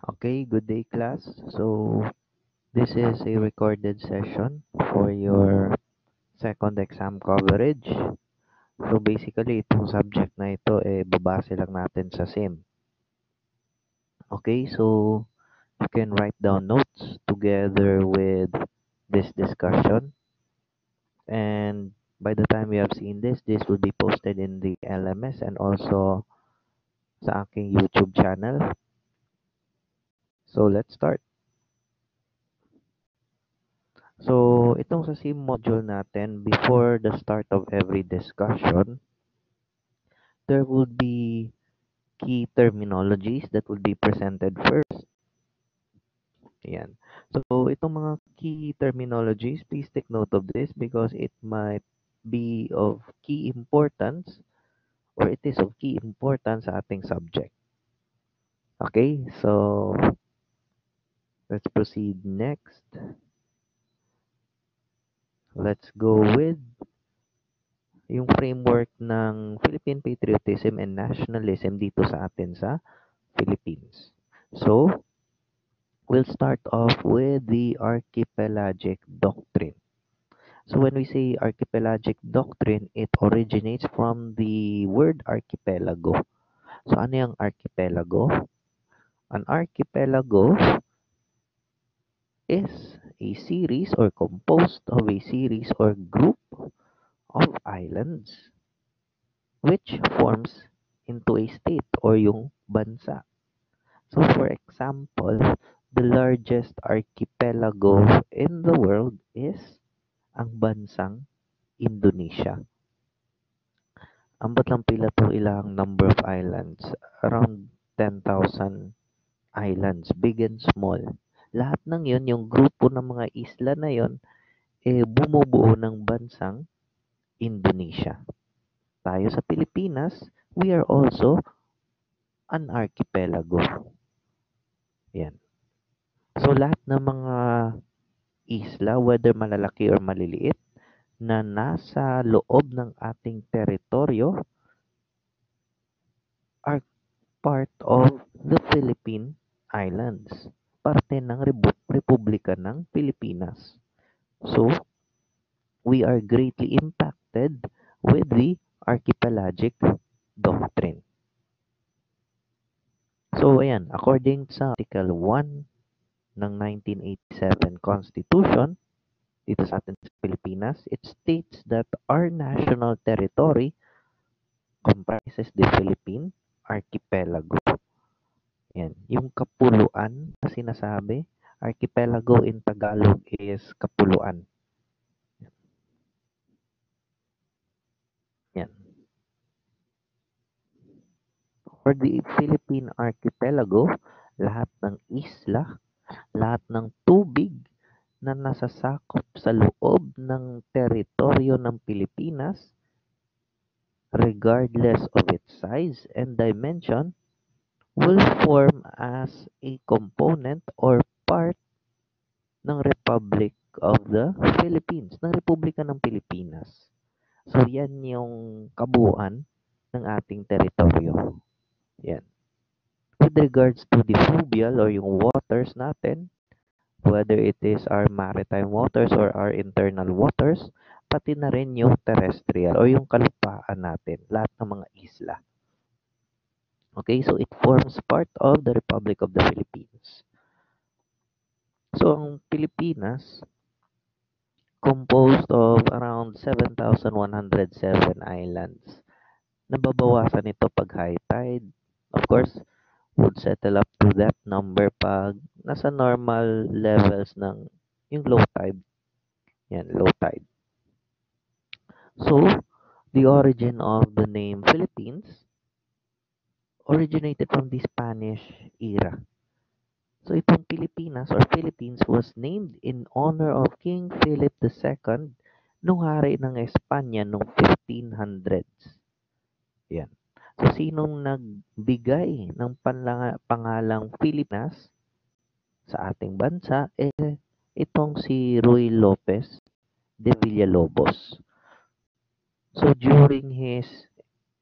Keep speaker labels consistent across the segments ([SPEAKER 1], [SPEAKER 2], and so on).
[SPEAKER 1] Okay, good day class. So, this is a recorded session for your second exam coverage. So, basically, itong subject na ito, babase lang natin sa SIM. Okay, so you can write down notes together with this discussion. And by the time you have seen this will be posted in the LMS and also sa aking YouTube channel. So, let's start. So, itong sa SIM module natin, before the start of every discussion, there will be key terminologies that will be presented first. Ayan. So, itong mga key terminologies, please take note of this because it might be of key importance or it is of key importance sa ating subject. Okay, so let's proceed next. Let's go with yung framework ng Philippine patriotism and nationalism dito sa atin sa Philippines. So, we'll start off with the archipelagic doctrine. So, when we say archipelagic doctrine, it originates from the word archipelago. So, ano yung archipelago? An archipelago is a series or composed of a series or group of islands which forms into a state or yung bansa. So, for example, the largest archipelago in the world is ang bansang Indonesia. Ambot lang pila to ilang number of islands. Around 10,000 islands, big and small. Lahat ng yun, yung grupo ng mga isla na yon, bumubuo ng bansang Indonesia. Tayo sa Pilipinas, we are also an archipelago. Yan. So, lahat ng mga isla, whether malalaki or maliliit, na nasa loob ng ating teritoryo are part of the Philippine Islands. Parte ng Republika ng Pilipinas. So, we are greatly impacted with the archipelagic doctrine. So, ayan, according sa Article 1 ng 1987 Constitution, dito sa atin sa Pilipinas, it states that our national territory comprises the Philippine Archipelago. Yan. Yung kapuluan na sinasabi, archipelago in Tagalog is kapuluan. Yan. For the Philippine Archipelago, lahat ng isla, lahat ng tubig na nasasakop sa loob ng teritoryo ng Pilipinas, regardless of its size and dimension, will form as a component or part ng Republic of the Philippines, ng Republika ng Pilipinas. So, yan yung kabuuan ng ating teritoryo. Yan. With regards to the fluvial or yung waters natin, whether it is our maritime waters or our internal waters, pati na rin yung terrestrial or yung kalupaan natin, lahat ng mga isla. Okay, so it forms part of the Republic of the Philippines. So, ang Pilipinas, composed of around 7,107 islands. Nababawasan ito pag high tide. Of course, would settle up to that number pag nasa normal levels ng yung low tide. Yan, low tide. So, the origin of the name Philippines originated from the Spanish era. So, itong Pilipinas or Philippines was named in honor of King Philip II nung hari ng Espanya noong 1500s. Yan. So, sinong nagbigay ng pangalang Pilipinas sa ating bansa? Itong si Ruy Lopez de Villalobos. So, during his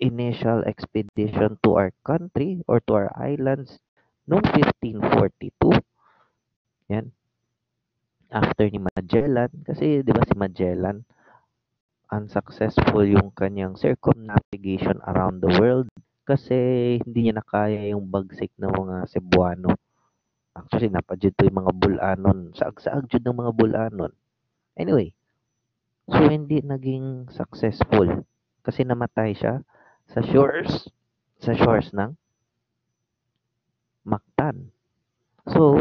[SPEAKER 1] initial expedition to our country or to our islands Noong 1542, yan, after ni Magellan, kasi 'di ba si Magellan, unsuccessful yung kanyang circumnavigation around the world kasi hindi niya na kaya yung bagsik ng mga Cebuano. Actually, napadjud to yung mga Bulanon. Saag-saag jud ng mga Bulanon. Anyway, so hindi naging successful kasi namatay siya sa shores ng Mactan. So,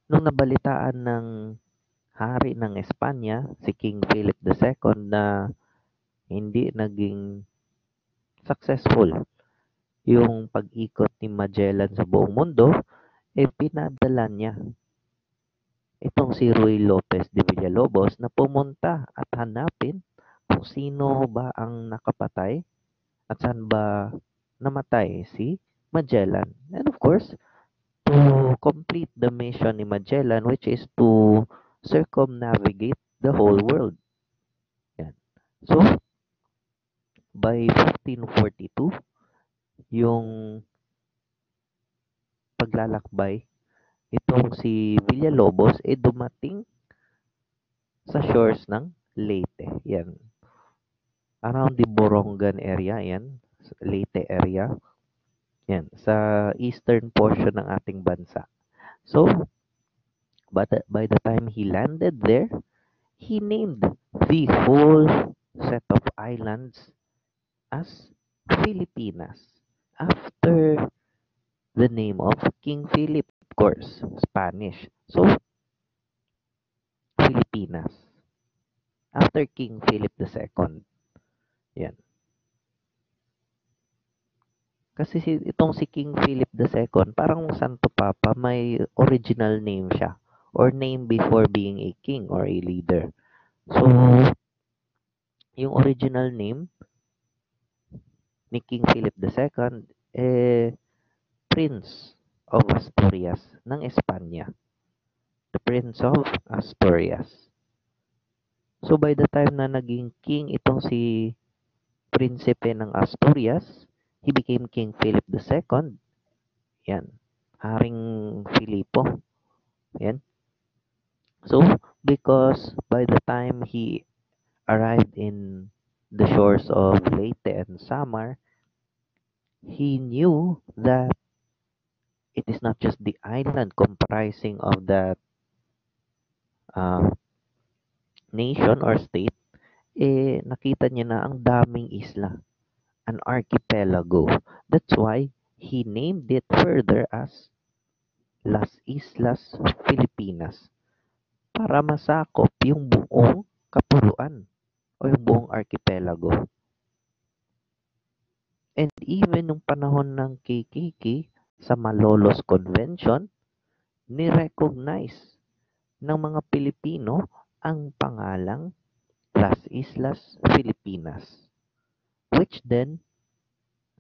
[SPEAKER 1] nung nabalitaan ng hari ng Espanya, si King Philip II na hindi naging successful yung pag-ikot ni Magellan sa buong mundo, pinadala niya itong si Ruy Lopez de Villalobos na pumunta at hanapin kung sino ba ang nakapatay at saan ba namatay si Magellan. And of course, to complete the mission ni Magellan, which is to circumnavigate the whole world. Yan. So, by 1542, yung paglalakbay, itong si Villalobos dumating sa shores ng Leyte. Yan. Around the Borongan area, yan. Leyte area. Yan. Sa eastern portion ng ating bansa. So, by the time he landed there, he named the whole set of islands as Filipinas after the name of King Philip, of course, Spanish. So, Filipinas after King Philip II. Yan. Kasi itong si King Philip II, parang Santo Papa, may original name siya or name before being a king or a leader. So, yung original name ni King Philip II, Prince of Asturias ng Espanya. The Prince of Asturias. So, by the time na naging king itong si Prinsipe ng Asturias, he became King Philip II. Yan. Haring Filipo. Yan. So, because by the time he arrived in the shores of Leyte and Samar, he knew that it is not just the island comprising of that uh, nation or state, nakita niya na ang daming isla, an archipelago. That's why he named it further as Las Islas Filipinas para masakop yung buong kapuluan o yung buong archipelago. And even nung panahon ng KKK sa Malolos Convention, ni-recognize ng mga Pilipino ang pangalang Las Islas Filipinas. Which then,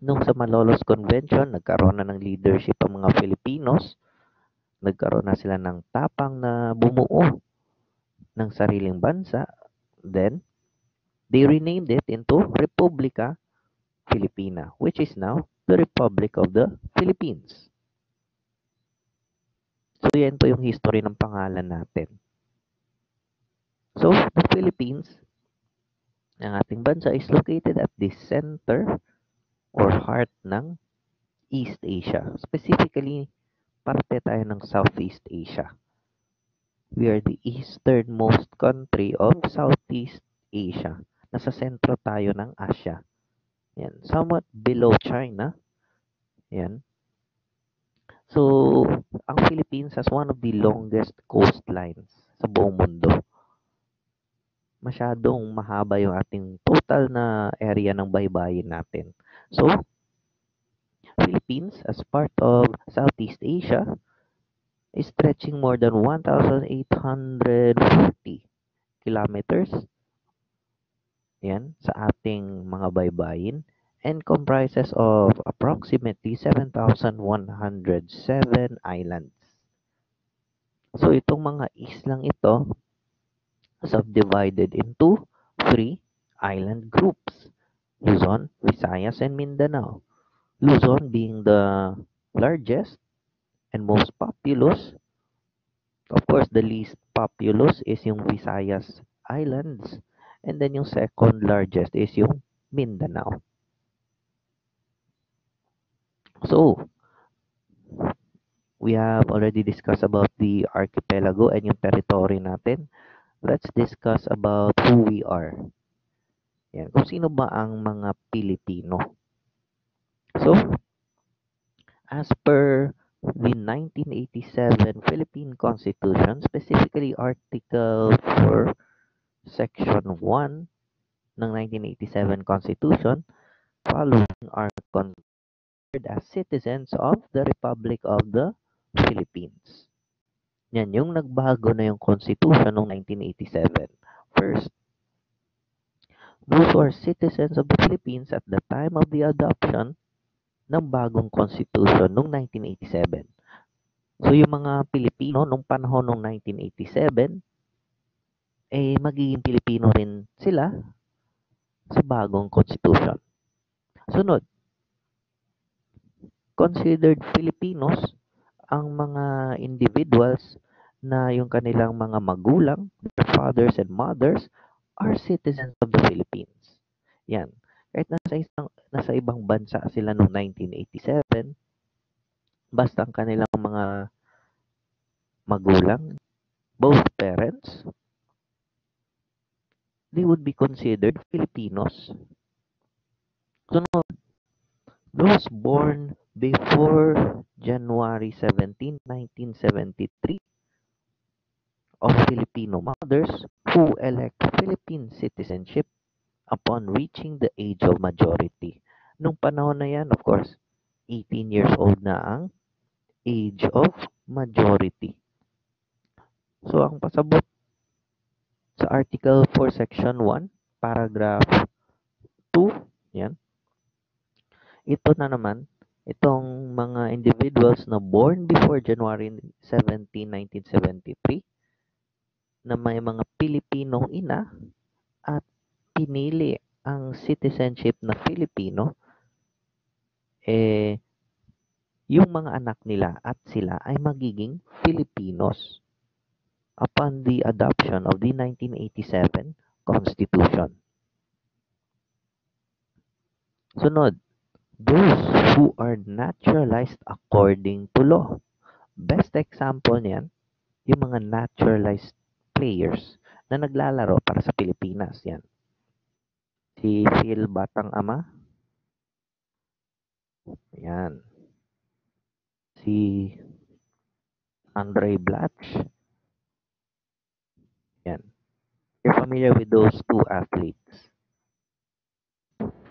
[SPEAKER 1] nung sa Malolos Convention, nagkaroon na ng leadership ang mga Filipinos, nagkaroon na sila ng tapang na bumuo ng sariling bansa, then they renamed it into Republica Filipina, which is now the Republic of the Philippines. So, yan po yung history ng pangalan natin. So, the Philippines, ang ating bansa, is located at the center or heart ng East Asia. Specifically, parte tayo ng Southeast Asia. We are the easternmost country of Southeast Asia. Nasa sentro tayo ng Asia. Yan. Somewhat below China. Yan. So, ang Philippines has one of the longest coastlines sa buong mundo. Masyadong mahaba yung ating total na area ng baybayin natin. So, Philippines as part of Southeast Asia is stretching more than 1,840 kilometers. Yan, sa ating mga baybayin and comprises of approximately 7,107 islands. So, itong mga islang ito subdivided into 3 island groups: Luzon, Visayas, and Mindanao. Luzon being the largest, And most populous, of course, the least populous is yung Visayas Islands. And then yung second largest is yung Mindanao. So, we have already discussed about the archipelago and yung territory natin. Let's discuss about who we are. Yan. Kung sino ba ang mga Pilipino. So, as per the 1987 Philippine Constitution, specifically Article 4, Section 1 ng 1987 Constitution, following are considered as citizens of the Republic of the Philippines. Yan, yung nagbago na yung Constitution noong 1987. First, those who are citizens of the Philippines at the time of the adoption ng bagong Constitution noong 1987. So, yung mga Pilipino nung panahon noong 1987, magiging Pilipino rin sila sa bagong Constitution. Sunod, considered Filipinos ang mga individuals na yung kanilang mga magulang, their fathers and mothers, are citizens of the Philippines. Yan. Kahit nasa ibang bansa sila noong 1987, basta ang kanilang mga magulang, both parents, they would be considered Filipinos. Sunod, those born before January 17, 1973 of Filipino mothers who elect Philippine citizenship upon reaching the age of majority. Nung panahon na yan, of course, 18 years old na ang age of majority. So, ang pasabot sa Article 4, Section 1, Paragraph 2, yan. Ito na naman, itong mga individuals na born before January 17, 1973, na may mga Pilipinong ina at pinili ang citizenship na Filipino, yung mga anak nila at sila ay magiging Filipinos upon the adoption of the 1987 Constitution. Sunod, those who are naturalized according to law. Best example niyan, yung mga naturalized players na naglalaro para sa Pilipinas. Yan. Si Phil Batang Ama. Yan. Si Andre Blatch. Yan. You're familiar with those two athletes.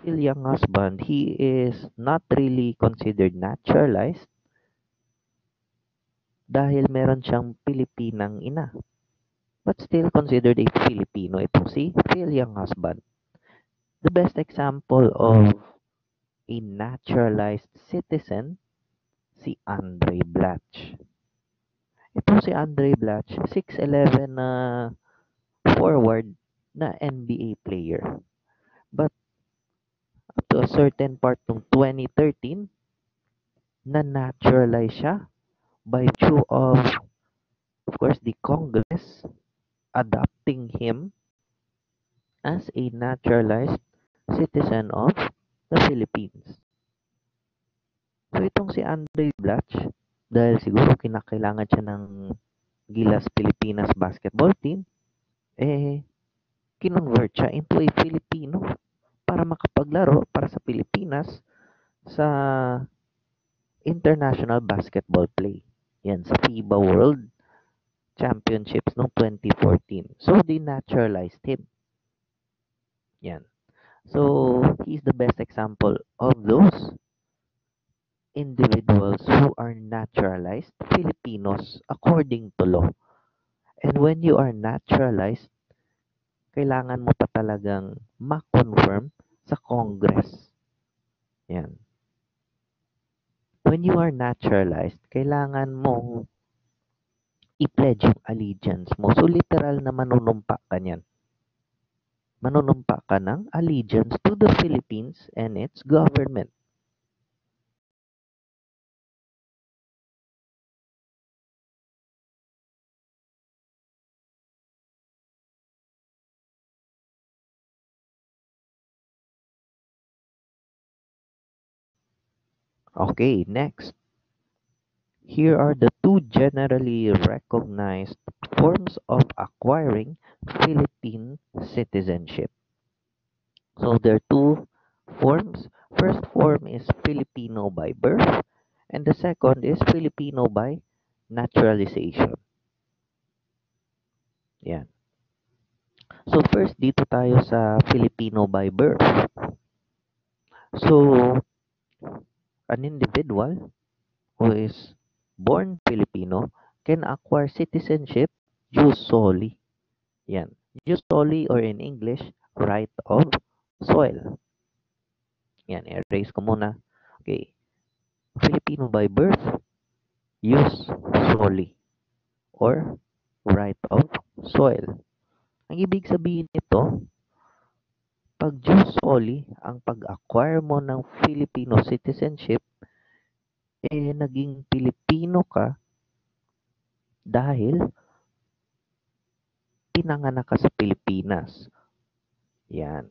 [SPEAKER 1] Phil Young husband, he is not really considered naturalized dahil meron siyang Pilipinang ina. But still considered a Filipino itong si Phil Young husband. The best example of a naturalized citizen, si Andre Blatch. Itong si Andre Blatch, 6'11 na forward na NBA player. But up to a certain part ng 2013, na-naturalize siya by virtue of course, the Congress adopting him as a naturalized citizen of the Philippines. So, itong si Andre Blatch, dahil siguro kinakailangan siya ng Gilas Pilipinas basketball team, kinonvert siya into a Filipino para makapaglaro para sa Pilipinas sa international basketball play. Yan, sa FIBA World Championships noong 2014. So, they naturalized him. Yan. So, he's the best example of those individuals who are naturalized Filipinos according to law. And when you are naturalized, kailangan mo pa talagang ma-confirm sa Congress. Yan. When you are naturalized, kailangan mong i-pledge yung allegiance mo. So, literal na manunumpa ka niyan. Manunumpa ka ng allegiance to the Philippines and its government. Okay, next. Here are the two generally recognized forms of acquiring Philippine citizenship. So there are two forms. First form is Filipino by birth, and the second is Filipino by naturalization. Yan. So first dito tayo sa Filipino by birth. So an individual who is born Filipino can acquire citizenship jus soli. Yan. Jus soli or in English, right of soil. Yan, erase ko muna. Okay. Filipino by birth, jus soli or right of soil. Ang ibig sabihin nito, pag jus soli, ang pag-acquire mo ng Filipino citizenship, naging Pilipino ka dahil pinanganak ka sa Pilipinas. Yan.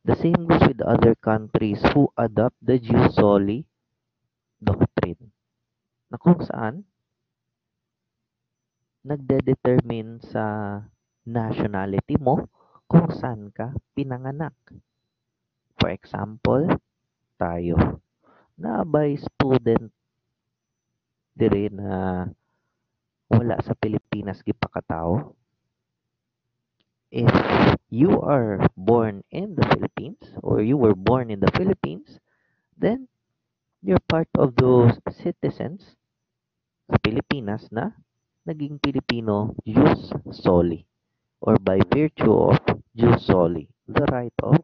[SPEAKER 1] The same goes with other countries who adopt the jus soli doctrine, na kung saan nagde-determine sa nationality mo kung saan ka pinanganak. For example, tayo, naabay student dire na wala sa Pilipinas gipakatao. If you are born in the Philippines or you were born in the Philippines, then you're part of those citizens sa Pilipinas na naging Pilipino jus soli or by virtue of jus soli, the right of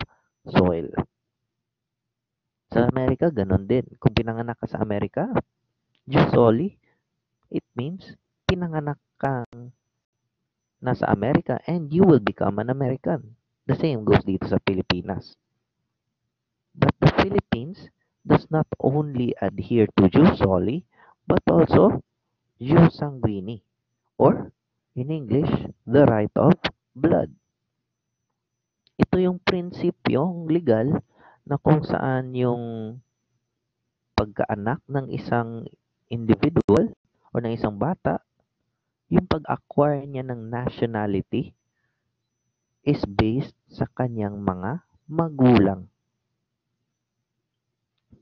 [SPEAKER 1] soil. Sa Amerika, ganon din. Kung pinanganak ka sa Amerika, jus soli, it means pinanganak kang nasa Amerika and you will become an American. The same goes dito sa Pilipinas. But the Philippines does not only adhere to jus soli, but also jus sanguini, or in English, the right of blood. Ito yung prinsipyong legal na kung saan yung pagkaanak ng isang individual o ng isang bata, yung pag-acquire niya ng nationality is based sa kanyang mga magulang.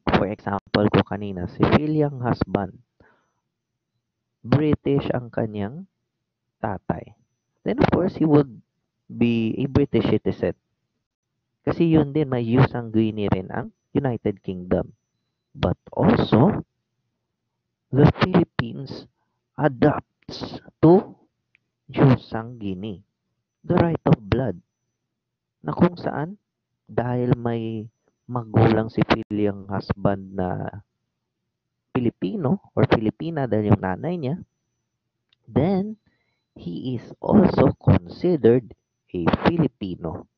[SPEAKER 1] For example ko kanina, si Philiang husband, British ang kanyang tatay. Then of course, he would be a British citizen. Kasi yun din, may jus sanguini rin ang United Kingdom. But also, the Philippines adapts to jus sanguini, the right of blood, na kung saan, dahil may magulang si Philiang husband na Pilipino or Filipina dahil yung nanay niya, then he is also considered a Filipino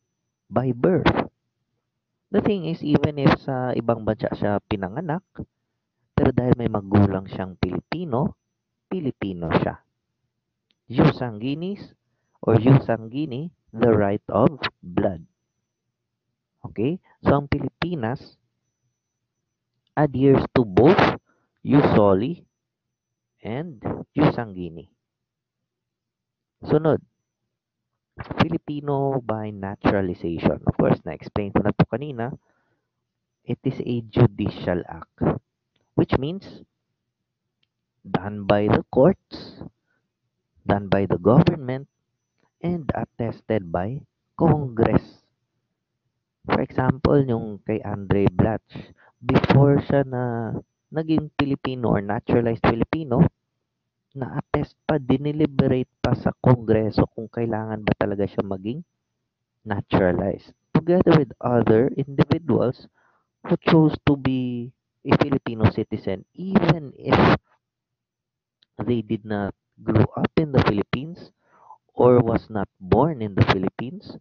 [SPEAKER 1] by birth. The thing is, even if sa ibang bansa siya pinanganak, pero dahil may magulang siyang Pilipino, Pilipino siya. Jus sanguinis or jus sanguini, the right of blood. Okay? So, ang Pilipinas adheres to both jus soli and jus sanguini. Sunod, Filipino by naturalization. Of course, na-explain ko na to kanina. It is a judicial act, which means done by the courts, done by the government, and attested by Congress. For example, yung kay Andre Blatch, before siya na naging Filipino or naturalized Filipino, na-attest pa, dineliberate pa sa Kongreso kung kailangan ba talaga siya maging naturalized. Together with other individuals who chose to be a Filipino citizen even if they did not grow up in the Philippines or was not born in the Philippines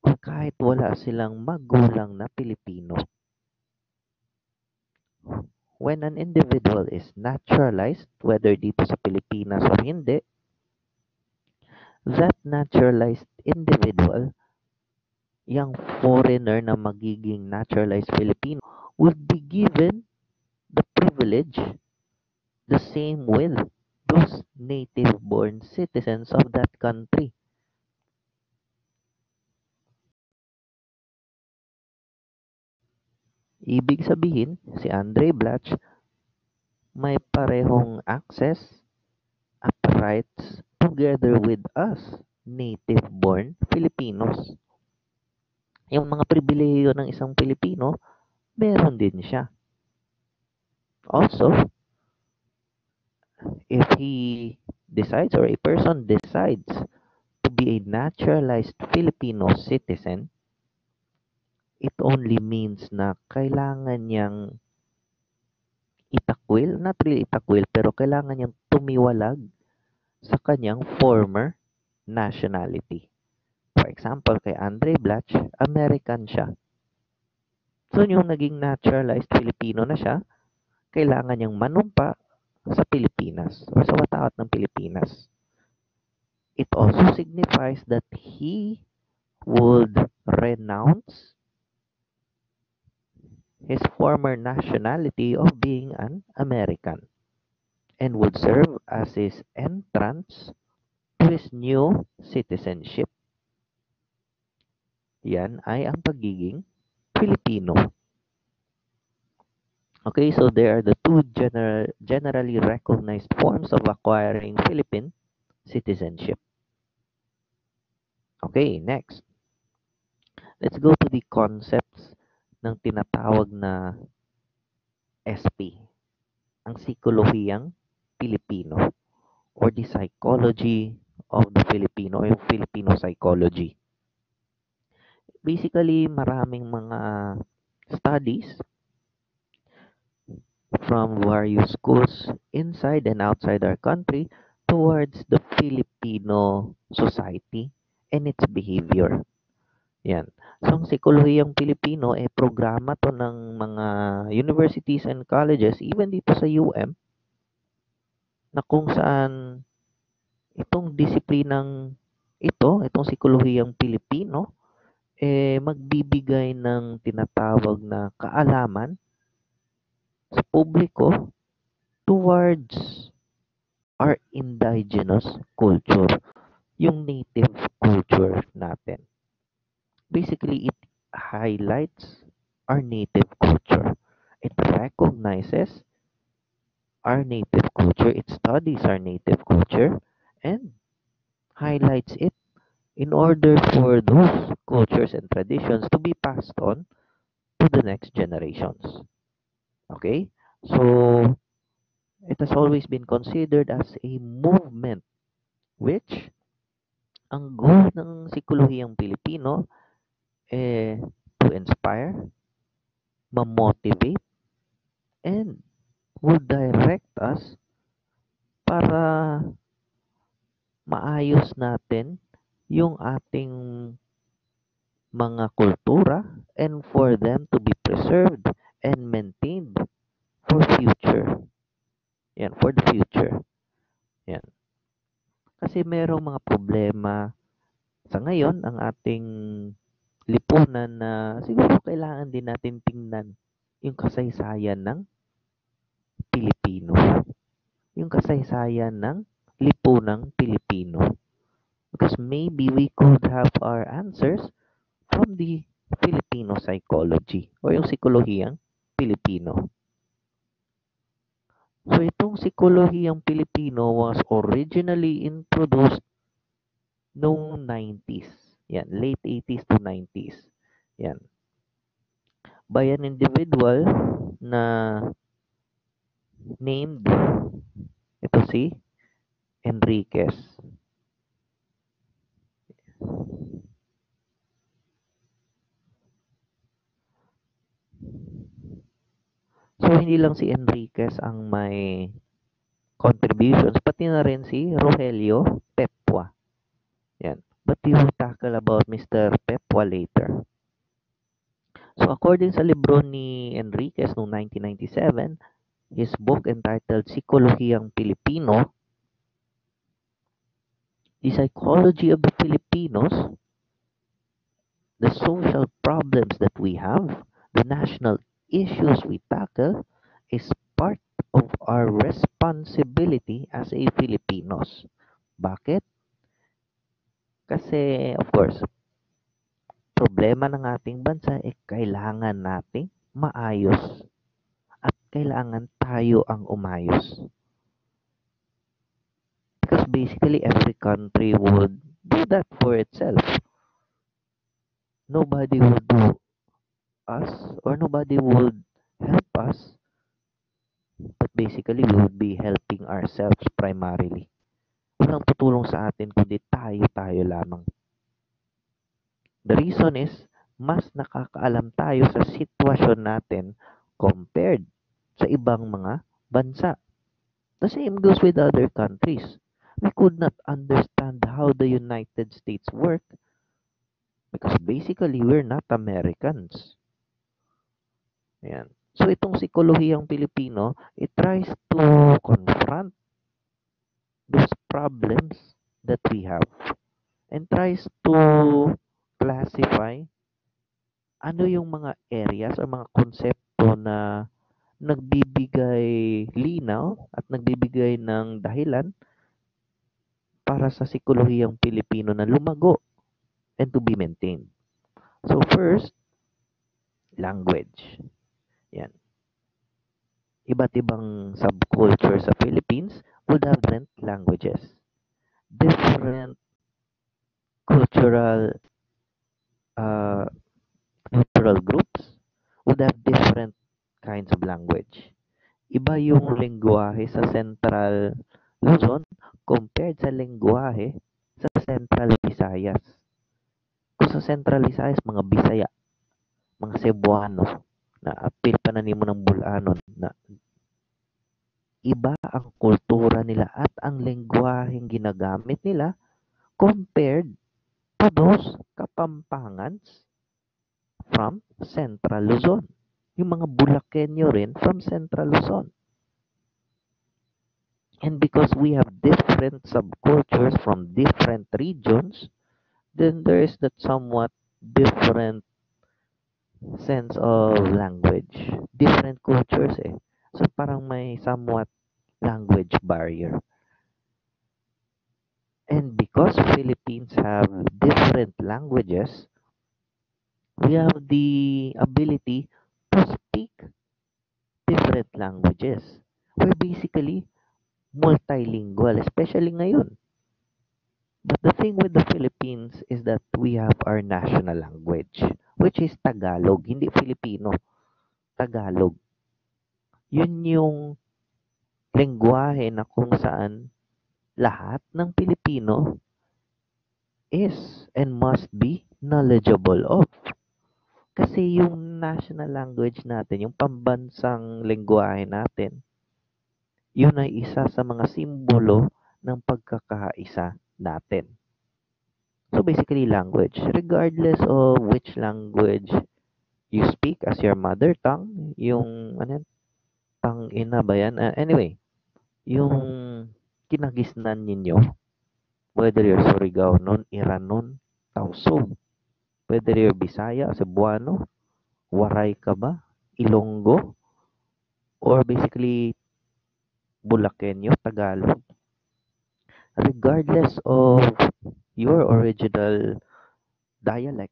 [SPEAKER 1] o kahit wala silang magulang na Pilipino. When an individual is naturalized, whether dito sa Pilipinas o hindi, that naturalized individual, yung foreigner na magiging naturalized Filipino, would be given the privilege privilege, the same with those native-born citizens of that country. Ibig sabihin, si Andre Blatch may parehong access at rights together with us, native-born Filipinos. Yung mga pribilehiyo ng isang Pilipino, meron din siya. Also, if he decides or a person decides to be a naturalized Filipino citizen, it only means na kailangan niyang itakwil, not really itakwil, pero kailangan niyang tumiwalag sa kanyang former nationality. For example, kay Andre Blatch, American siya. So, yung naging naturalized Filipino na siya, kailangan niyang manumpa sa Pilipinas or sa watawat ng Pilipinas. It also signifies that he would renounce his former nationality of being an American and would serve as his entrance to his new citizenship. Yan ay ang pagiging Filipino. Okay, so there are the two generally recognized forms of acquiring Philippine citizenship. Okay, next. Let's go to the concepts ng tinatawag na SP, ang Psikolohiyang Pilipino, or the psychology of the Filipino, or yung Filipino psychology. Basically, maraming mga studies from various schools inside and outside our country towards the Filipino society and its behavior. Yan. So, ang Psikolohiyang Pilipino, programa to ng mga universities and colleges, even dito sa UM, na kung saan itong disiplinang itong Psikolohiyang Pilipino, magbibigay ng tinatawag na kaalaman sa publiko towards our indigenous culture, yung native culture natin. Basically, it highlights our native culture. It recognizes our native culture, it studies our native culture, and highlights it in order for those cultures and traditions to be passed on to the next generations. Okay? So, it has always been considered as a movement which ang goal ng Psikolohiyang Pilipino to inspire, ma-motivate, and will direct us para maayos natin yung ating mga kultura and for them to be preserved and maintained for future. Yan, for the future. Yan. Kasi merong mga problema sa ngayon ang ating lipunan na siguro kailangan din natin tingnan yung kasaysayan ng Pilipino. Yung kasaysayan ng lipunang Pilipino. Because maybe we could have our answers from the Filipino psychology o yung psikolohiyang Pilipino. So itong psikolohiyang Pilipino was originally introduced noong 90s. Yan, late 80s to 90s. Yan. By an individual na named, ito si Enriquez. So, hindi lang si Enriquez ang may contributions, pati na rin si Rogelio Pepwa. Yan. But we will tackle about Mr. Pepwa later. So, according sa libro ni Enriquez noong 1997, his book entitled Psikolohiyang Pilipino, the psychology of the Filipinos, the social problems that we have, the national issues we tackle is part of our responsibility as a Filipinos. Bakit? Kasi, of course, problema ng ating bansa kailangan nating maayos at kailangan tayo ang umayos. Because basically, every country would do that for itself. Nobody would do us or nobody would help us, but basically, we would be helping ourselves primarily. Walang tutulong sa atin kundi tayo lamang. The reason is, mas nakakaalam tayo sa sitwasyon natin compared sa ibang mga bansa. The same goes with other countries. We could not understand how the United States work because basically we're not Americans. Ayan. So itong psikolohiyang Pilipino, it tries to confront those problems that we have and tries to classify ano yung mga areas o mga konsepto na nagbibigay linaw at nagbibigay ng dahilan para sa psikolohiyang Pilipino na lumago and to be maintained. So first, language. Yan. Iba't ibang subculture sa Philippines would have different languages. Different cultural uh, cultural groups would have different kinds of language. Iba yung lengguwahe sa Central Luzon compared sa lengguwahe sa Central Visayas. Kung sa Central Visayas, mga Bisaya, mga Cebuano, na apil pa na nimo ng Bulanon, na iba ang kultura nila at ang lengguwaheng ginagamit nila compared to those Kapampangans from Central Luzon. Yung mga Bulakenyo rin from Central Luzon. And because we have different subcultures from different regions, then there is that somewhat different sense of language. Different cultures eh. So parang may somewhat language barrier. And because Philippines have different languages, we have the ability to speak different languages. We're basically multilingual, especially ngayon. But the thing with the Philippines is that we have our national language, which is Tagalog, hindi Filipino, Tagalog. Yun yung lengguwahe na kung saan lahat ng Pilipino is and must be knowledgeable of. Kasi yung national language natin, yung pambansang lengguwahe natin, yun ay isa sa mga simbolo ng pagkakaisa natin. So basically language, regardless of which language you speak as your mother tongue, yung ano yan, tang ina ba yan? Anyway, yung kinagisnan ninyo, whether you're Surigao nun, Iranon, Tausug, whether you're Bisaya, Cebuano, Waray ka ba, Ilonggo, or basically Bulakenyo, Tagalog, regardless of your original dialect,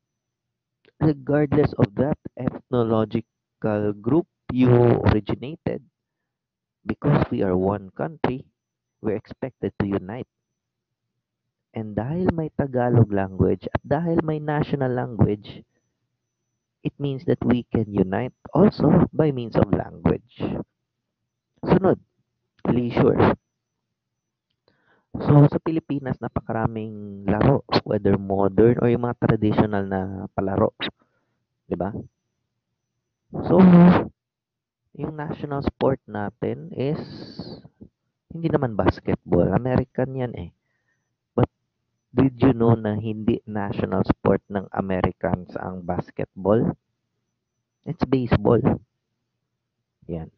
[SPEAKER 1] regardless of that ethnological group you originated, because we are one country, we're expected to unite. And dahil may Tagalog language at dahil may national language, it means that we can unite also by means of language. Sunod, leisure. So, sa Pilipinas, napakaraming laro, whether modern or yung mga traditional na palaro. 'Di ba? So, yung national sport natin is hindi naman basketball. American yan eh. But did you know na hindi national sport ng Americans ang basketball? It's baseball. Yan.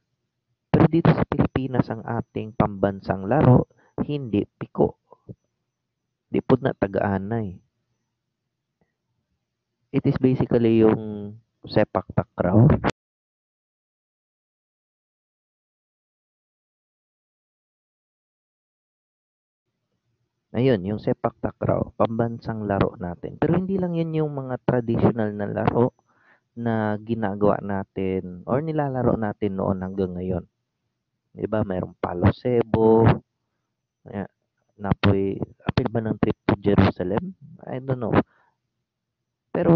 [SPEAKER 1] Pero dito sa Pilipinas, ang ating pambansang laro, hindi piko. Di po na taga-anay. It is basically yung sepak takraw. Ayun, yung sepak takraw, pambansang laro natin. Pero hindi lang yun yung mga traditional na laro na ginagawa natin or nilalaro natin noon hanggang ngayon. 'Di ba, mayroong Palo Sebo, eh, Napoy, apil ba ng trip to Jerusalem? I don't know. Pero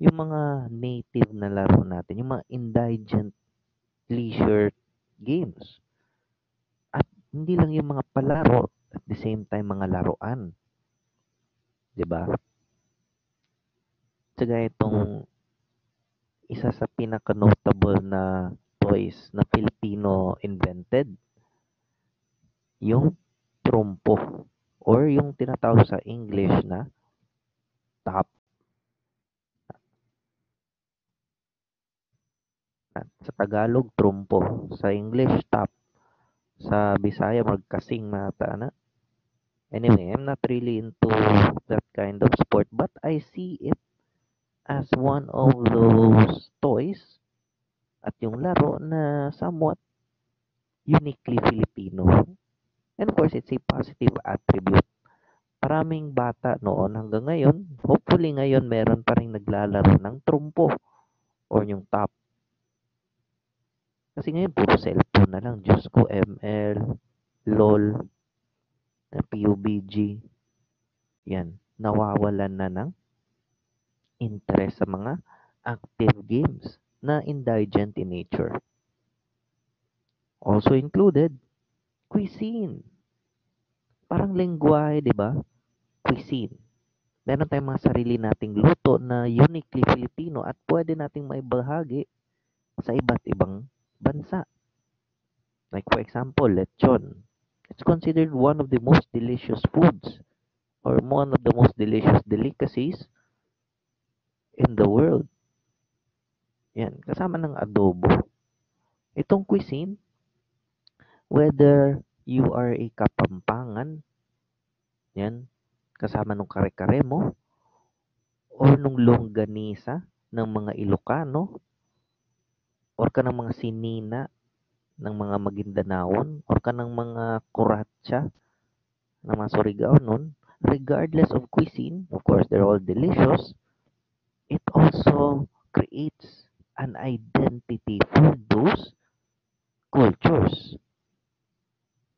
[SPEAKER 1] yung mga native na laro natin, yung mga indigent leisure games, at hindi lang yung mga palaro, at the same time mga laruan, 'di ba? Kagaya itong isa sa pinaka-notable na toys na Filipino invented, yung trumpo or yung tinatawag sa English na top. At sa Tagalog, trumpo. Sa English, top. Sa Bisaya, magkasing mata na. Anyway, I'm not really into that kind of sport, but I see it as one of those toys at yung laro na somewhat uniquely Filipino. And of course, it's a positive attribute. Maraming bata noon hanggang ngayon, hopefully ngayon meron pa rin naglalaro ng trumpo or yung top. Kasi ngayon puro cellphone na lang. Diyos ko, ML, LOL, PUBG, yan. Nawawalan na ng interest sa mga active games na indigent in nature. Also included, cuisine. Parang lengguwahe, di ba? Cuisine. Meron tayong mga sarili nating luto na uniquely Filipino at pwede nating maibahagi sa iba't ibang bansa. Like for example, lechon. It's considered one of the most delicious foods or one of the most delicious delicacies in the world. Yan, kasama ng adobo. Itong cuisine, whether you are a Kapampangan, yan, kasama nung kare-kare mo, or nung longganisa ng mga Ilocano, or ka ng mga sinina ng mga Maguindanaon, or ka ng mga kuratsa ng mga Surigao nun, regardless of cuisine, of course, they're all delicious, it also creates an identity for those cultures.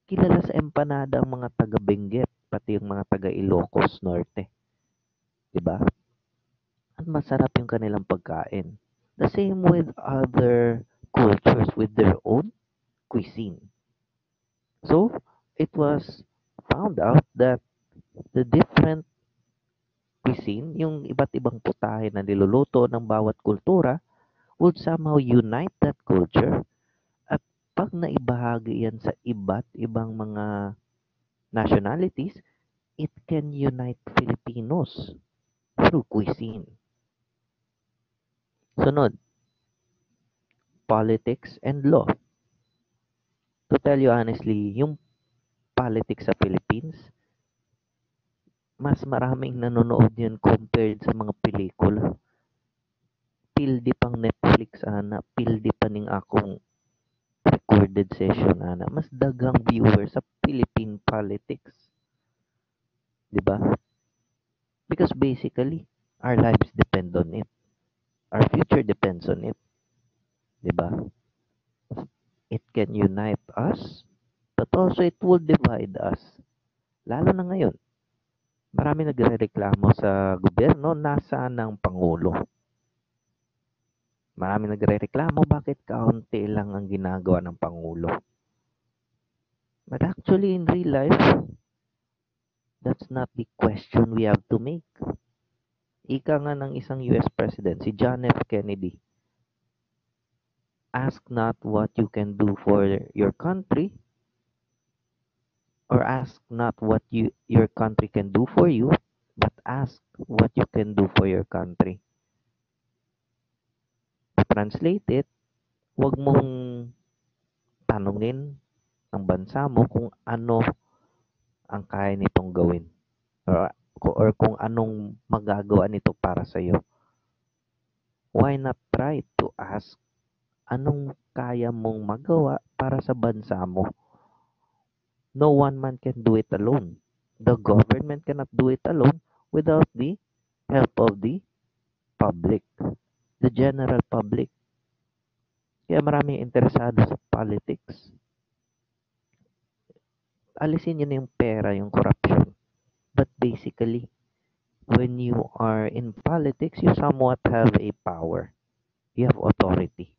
[SPEAKER 1] Kilala sa empanada ang mga taga Benguet, pati yung mga taga Ilocos Norte, 'di ba? At masarap yung kanilang pagkain. The same with other cultures with their own cuisine. So, it was found out that the different cuisine, yung iba't ibang putahe na niluluto ng bawat kultura, would somehow unite that culture at pag naibahagi yan sa iba't ibang mga nationalities, it can unite Filipinos through cuisine. Sunod, politics and law. To tell you honestly, yung politics sa Philippines, mas maraming nanonood yun compared sa mga pelikula. Pildi pang Netflix, ana. Pildi pa ning akong recorded session, ana. Mas dagang viewer sa Philippine politics. Di ba? Because basically, our lives depend on it. Our future depends on it. Di ba? It can unite us, but also it will divide us. Lalo na ngayon. Marami nagrereklamo sa gobyerno, nasaan ang Pangulo? Marami nagrereklamo bakit kaunti lang ang ginagawa ng Pangulo. But actually, in real life, that's not the question we have to make. Ika nga ng isang US President, si John F. Kennedy, ask not what you can do for your country, or ask not what your country can do for you, but ask what you can do for your country. To translate it, huwag mong tanungin ng bansa mo kung ano ang kaya nitong gawin or kung anong magagawa nito para sa iyo. Why not try to ask anong kaya mong magawa para sa bansa mo? No one man can do it alone. The government cannot do it alone without the help of the public, the general public. Kaya maraming interesado sa politics. Alisin nyo na yung pera, yung corruption. But basically, when you are in politics, you somewhat have a power. You have authority.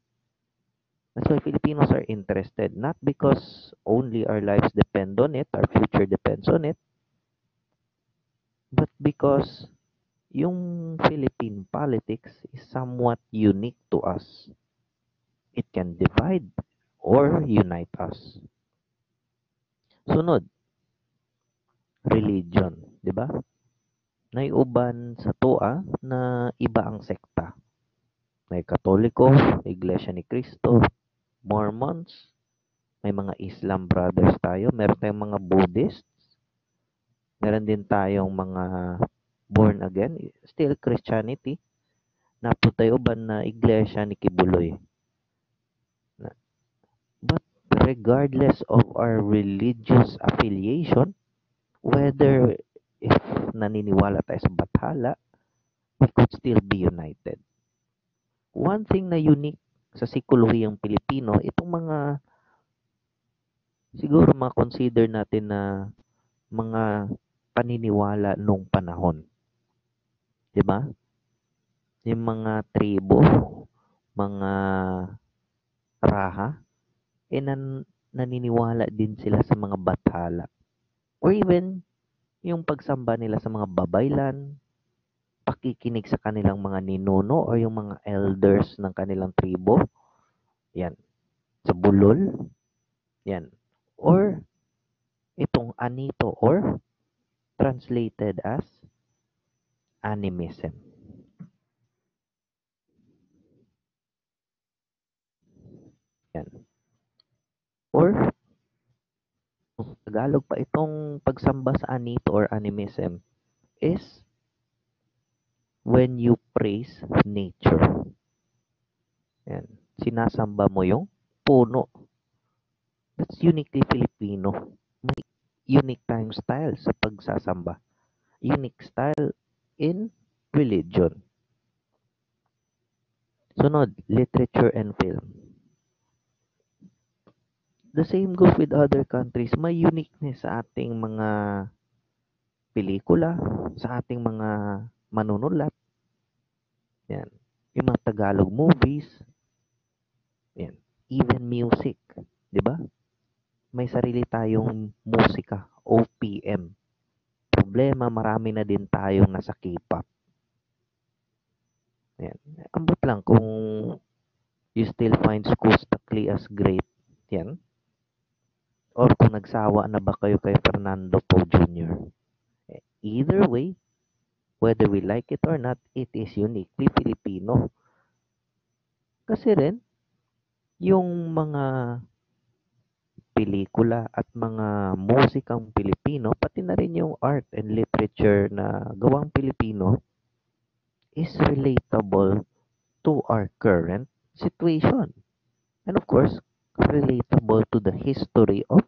[SPEAKER 1] That's why Filipinos are interested, not because only our lives depend on it, our future depends on it, but because yung Philippine politics is somewhat unique to us. It can divide or unite us. Sunod, religion, di ba? Naiuban sa toa na iba ang sekta. May Katoliko, Iglesia ni Cristo, Mormons, may mga Islam brothers tayo, meron tayong mga Buddhists, meron din tayong mga born again, still Christianity, naputay uban na Iglesia ni Kibuloy. But regardless of our religious affiliation, whether if naniniwala tayo sa Bathala, we could still be united. One thing na unique sa psikolohiyang Pilipino, itong mga, siguro consider natin na mga paniniwala nung panahon. Di ba? Yung mga tribo, mga raha, naniniwala din sila sa mga bathala. Or even, yung pagsamba nila sa mga babaylan, pakikinig sa kanilang mga ninuno o yung mga elders ng kanilang tribo. Yan. Sa bulol. Yan. Or, itong anito or translated as animism. Yan. Or, Tagalog pa itong pagsamba sa anito or animism is when you praise nature. Yan. Sinasamba mo yung puno. That's uniquely Filipino. May unique tayong style sa pagsasamba. Unique style in religion. Sunod, literature and film. The same goes with other countries. May uniqueness sa ating mga pelikula, sa ating mga manunulat. Yan. Yung mga Tagalog movies. Yan. Even music. Di ba? May sarili tayong musika, OPM. Problema, marami na din tayong nasa K-pop. Yan. Ambot lang kung you still find Schools Takli as great. Yan. Or kung nagsawa na ba kayo kay Fernando Poe Jr. Either way, whether we like it or not, it is uniquely Filipino. Kasi rin, yung mga pelikula at mga musikang Pilipino, pati na rin yung art and literature na gawang Pilipino, is relatable to our current situation. And of course, relatable to the history of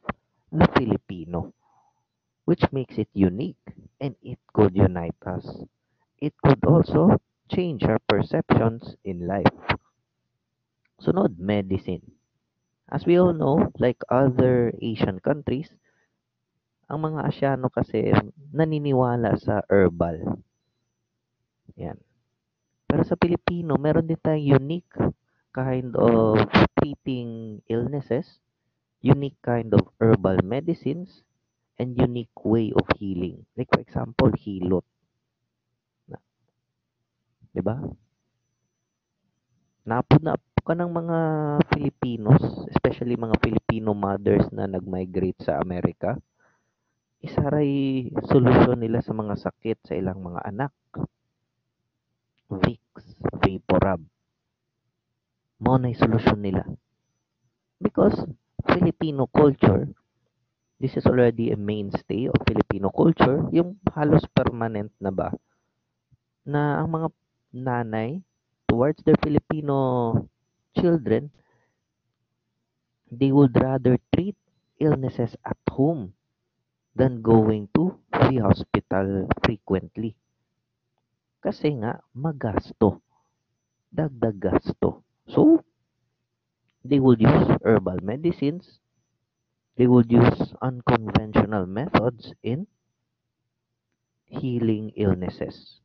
[SPEAKER 1] the Filipino, which makes it unique and it could unite us. It could also change our perceptions in life. Sunod, medicine. As we all know, like other Asian countries, ang mga Asyano kasi naniniwala sa herbal. Yan. Pero sa Pilipino, meron din tayong unique kind of treating illnesses, unique kind of herbal medicines, and unique way of healing. Like for example, hilot. Diba? Napod na ka ng mga Filipinos, especially mga Filipino mothers na nag-migrate sa Amerika, isaray solusyon nila sa mga sakit sa ilang mga anak. Vicks, Vaporub. Mo na solusyon nila. Because Filipino culture, this is already a mainstay of Filipino culture, yung halos permanent na ba, na ang mga nanay towards their Filipino children, they would rather treat illnesses at home than going to the hospital frequently. Kasi nga, magasto. Dagdag gasto. So, they would use herbal medicines. They would use unconventional methods in healing illnesses.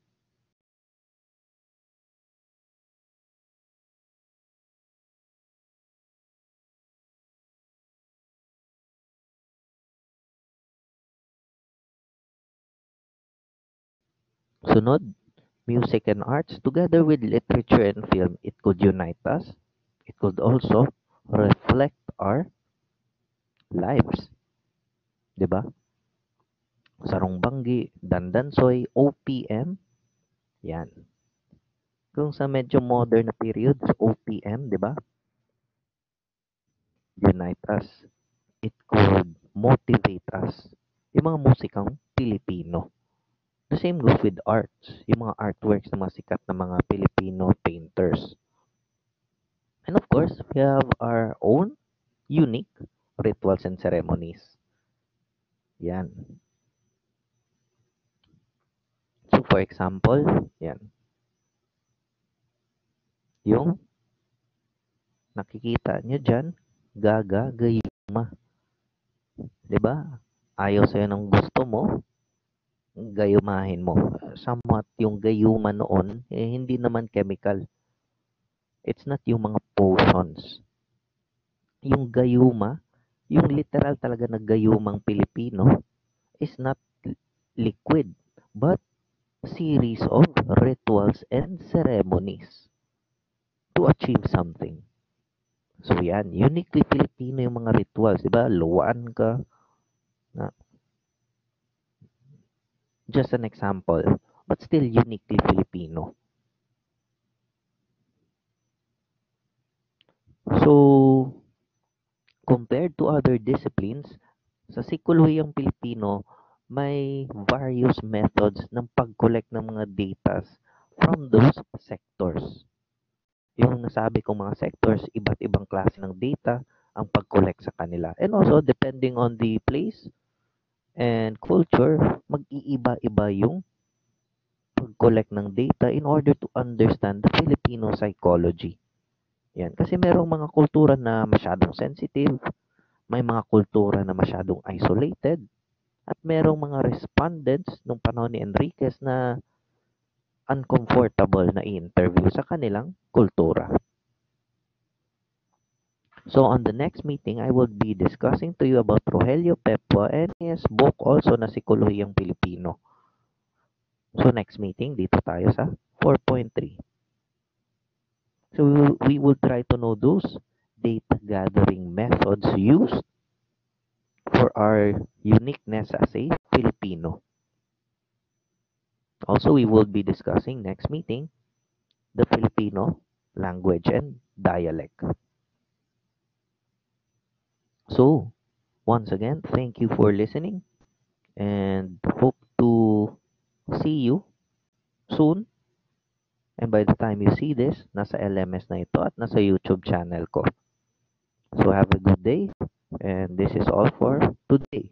[SPEAKER 1] Sunod, music and arts together with literature and film, it could unite us. It could also reflect our lives, 'di ba? Sarong Banggi, Dandansoy, OPM, yan. Kung sa medyo modern na periods, OPM, 'di ba? Unite us. It could motivate us. Yung mga musikang Pilipino. The same goes with arts. Yung mga artworks ng mga sikat na mga Filipino painters. And of course, we have our own unique rituals and ceremonies. Yan. So for example, yan. Yung nakikita nyo dyan, gaga, gayuma. 'Di ba? Ayaw sa'yo ng gusto mo, gayumahin mo. Somewhat yung gayuma noon, eh, hindi naman chemical. It's not yung mga potions. Yung gayuma, yung literal talaga na gayumang Pilipino is not liquid, but series of rituals and ceremonies to achieve something. So yan, uniquely Filipino yung mga rituals, 'di ba? Luwaan ka, na just an example, but still uniquely Filipino. So, compared to other disciplines, sa Psikolohiyang Pilipino, may various methods ng pag-collect ng mga data from those sectors. Yung nasabi kong mga sectors, iba't ibang klase ng data ang pag-collect sa kanila. And also, depending on the place and culture, mag-iiba-iba yung pag-collect ng data in order to understand the Filipino psychology. Yan. Kasi merong mga kultura na masyadong sensitive, may mga kultura na masyadong isolated, at merong mga respondents nung panahon ni Enriquez na uncomfortable na i-interview sa kanilang kultura. So on the next meeting, I will be discussing to you about Rogelio Pepua and his book also na Psikolohiyang Pilipino. So next meeting, dito tayo sa 4.3. So we will try to know those data gathering methods used for our uniqueness as a Filipino. Also, we will be discussing next meeting the Filipino language and dialect. So, once again, thank you for listening and hope to see you soon. And by the time you see this, nasa LMS na ito at nasa YouTube channel ko. So have a good day and this is all for today.